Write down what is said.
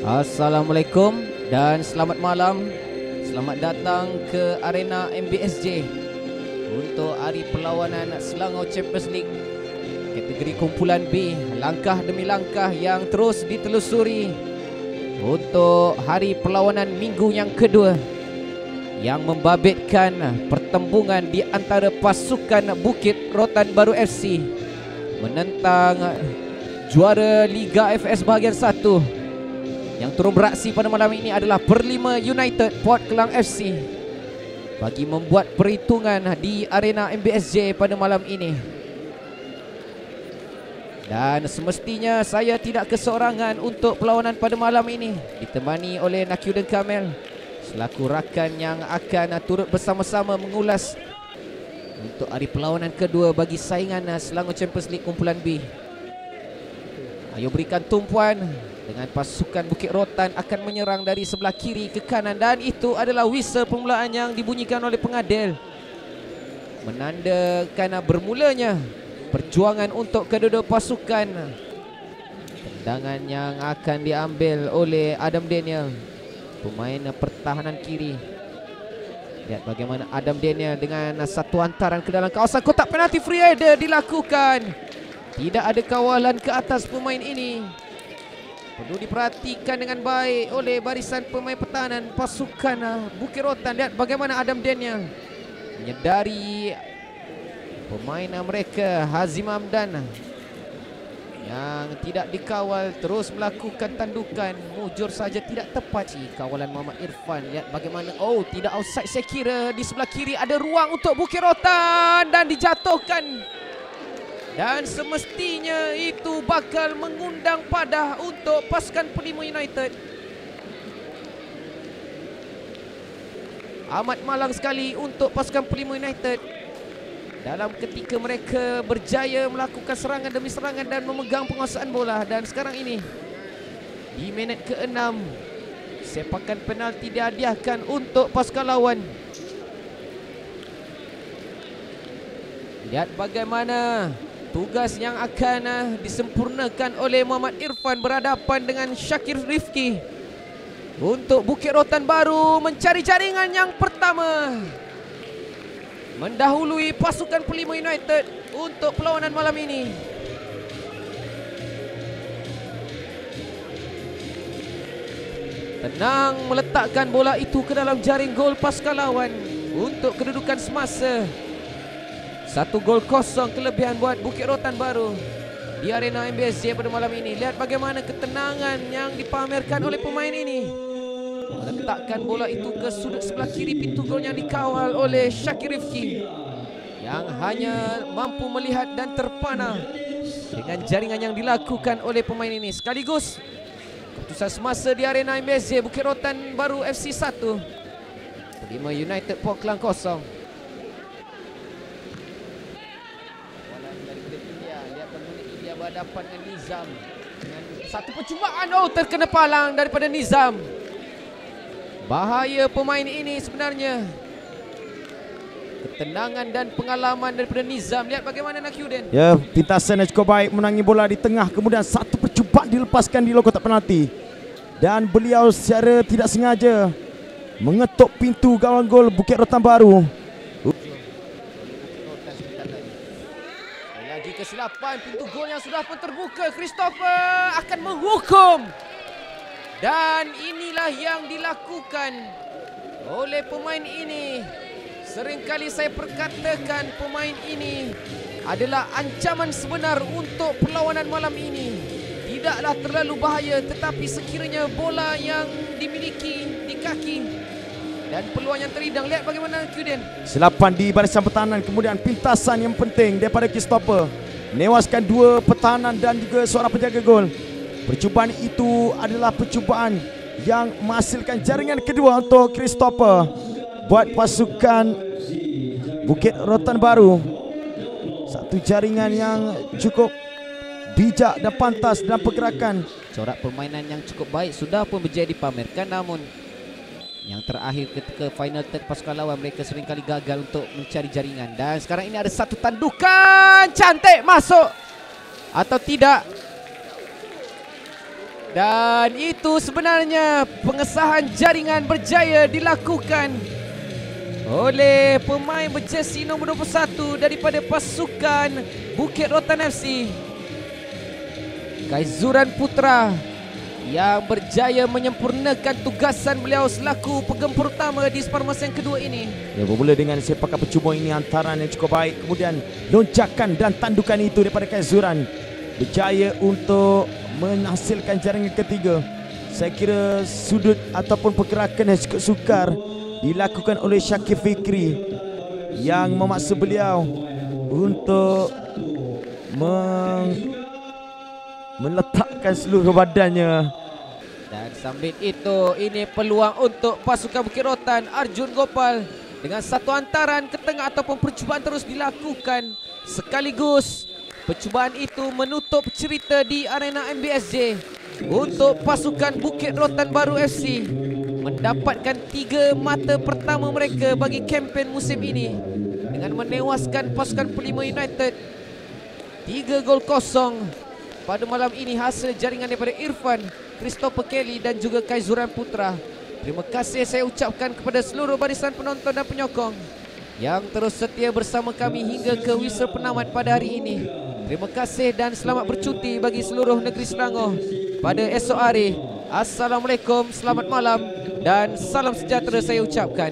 Assalamualaikum dan selamat malam. Selamat datang ke arena MBSJ untuk hari perlawanan Selangor Champions League kategori kumpulan B. Langkah demi langkah yang terus ditelusuri untuk hari perlawanan minggu yang kedua yang membabitkan pertembungan di antara pasukan Bukit Rotan Baru FC menentang juara Liga FS bahagian 1. Yang turun beraksi pada malam ini adalah Perlima United Port Klang FC bagi membuat perhitungan di arena MBSJ pada malam ini. Dan semestinya saya tidak keseorangan untuk perlawanan pada malam ini, ditemani oleh Nakyuden Kamel selaku rakan yang akan turut bersama-sama mengulas untuk hari perlawanan kedua bagi saingan Selangor Champions League kumpulan B. Ayo berikan tumpuan dengan pasukan Bukit Rotan akan menyerang dari sebelah kiri ke kanan, dan itu adalah whistle permulaan yang dibunyikan oleh pengadil menandakan bermulanya perjuangan untuk kedua-dua pasukan. Tendangan yang akan diambil oleh Adam Daniel, pemain pertahanan kiri. Lihat bagaimana Adam Daniel dengan satu hantaran ke dalam kawasan kotak penalti. Free header dilakukan. Tidak ada kawalan ke atas pemain ini. Perlu diperhatikan dengan baik oleh barisan pemain pertahanan pasukan Bukit Rotan. Lihat bagaimana Adam Daniel menyedari pemain mereka Hazim Hamdan yang tidak dikawal, terus melakukan tandukan. Mujur saja tidak tepat kawalan Muhammad Irfan. Lihat bagaimana, oh tidak offside saya kira. Di sebelah kiri ada ruang untuk Bukit Rotan dan dijatuhkan. Dan semestinya itu bakal mengundang padah untuk pasukan Perlima United. Amat malang sekali untuk pasukan Perlima United dalam ketika mereka berjaya melakukan serangan demi serangan dan memegang penguasaan bola. Dan sekarang ini di minit ke-6 sepakan penalti dihadiahkan untuk pasukan lawan. Lihat bagaimana tugas yang akan disempurnakan oleh Muhammad Irfan berhadapan dengan Syakir Rifki untuk Bukit Rotan Baru mencari jaringan yang pertama, mendahului pasukan Perlima United untuk perlawanan malam ini. Tenang meletakkan bola itu ke dalam jaring gol pasukan lawan untuk kedudukan semasa 1-0 kelebihan buat Bukit Rotan Baru di arena MBSJ pada malam ini. Lihat bagaimana ketenangan yang dipamerkan oleh pemain ini, meletakkan bola itu ke sudut sebelah kiri pintu gol yang dikawal oleh Syakir Rifki yang hanya mampu melihat dan terpana dengan jaringan yang dilakukan oleh pemain ini. Sekaligus keputusan semasa di arena MBSJ, Bukit Rotan Baru FC 1, Perlima United Port Klang 0. Berhadapan dengan Nizam dengan satu percubaan. Oh, terkena palang daripada Nizam. Bahaya pemain ini sebenarnya. Ketenangan dan pengalaman daripada Nizam. Lihat bagaimana Nakyuden. Ya, pintasan yang cukup baik menangi bola di tengah, kemudian satu percubaan dilepaskan di luar kotak penalti. Dan beliau secara tidak sengaja mengetuk pintu gawang gol Bukit Rotan Baru. Kesilapan, pintu gol yang sudah pun terbuka. Christopher akan menghukum. Dan inilah yang dilakukan oleh pemain ini. Seringkali saya perkatakan pemain ini adalah ancaman sebenar untuk perlawanan malam ini. Tidaklah terlalu bahaya, tetapi sekiranya bola yang dimiliki di kaki dan peluang yang terhidang. Lihat bagaimana Kuden. Silapan di barisan pertahanan, kemudian pintasan yang penting daripada Christopher menewaskan dua pertahanan dan juga seorang penjaga gol. Percubaan itu adalah percubaan yang menghasilkan jaringan kedua untuk Christopher buat pasukan Bukit Rotan Baru. Satu jaringan yang cukup bijak dan pantas dalam pergerakan. Corak permainan yang cukup baik sudah pun berjaya dipamerkan, namun yang terakhir ketika final third pasukan lawan mereka seringkali gagal untuk mencari jaringan. Dan sekarang ini ada satu tandukan cantik, masuk atau tidak. Dan itu sebenarnya pengesahan jaringan berjaya dilakukan oleh pemain berjersey nombor 21 daripada pasukan Bukit Rotan FC, Kaizuran Putra, yang berjaya menyempurnakan tugasan beliau selaku penggempur utama di separuh yang kedua ini. Ya, bermula dengan sepakat percuma ini antaran yang cukup baik, kemudian lonjakan dan tandukan itu daripada Kaizuran berjaya untuk menghasilkan jaringan ketiga. Saya kira sudut ataupun pergerakan yang cukup sukar dilakukan oleh Syakir Fikri yang memaksa beliau untuk meletakkan seluruh badannya. Dan sambil itu, ini peluang untuk pasukan Bukit Rotan. Arjun Gopal dengan satu antaran ke tengah ataupun percubaan terus dilakukan. Sekaligus percubaan itu menutup cerita di arena MBSJ untuk pasukan Bukit Rotan Baru FC mendapatkan 3 mata pertama mereka bagi kempen musim ini dengan menewaskan pasukan Pelima United 3-0 pada malam ini, hasil jaringan daripada Irfan, Christopher Kelly dan juga Kaizuran Putra. Terima kasih saya ucapkan kepada seluruh barisan penonton dan penyokong yang terus setia bersama kami hingga ke whistle penamat pada hari ini. Terima kasih dan selamat bercuti bagi seluruh negeri Selangor pada esok hari. Assalamualaikum, selamat malam dan salam sejahtera saya ucapkan.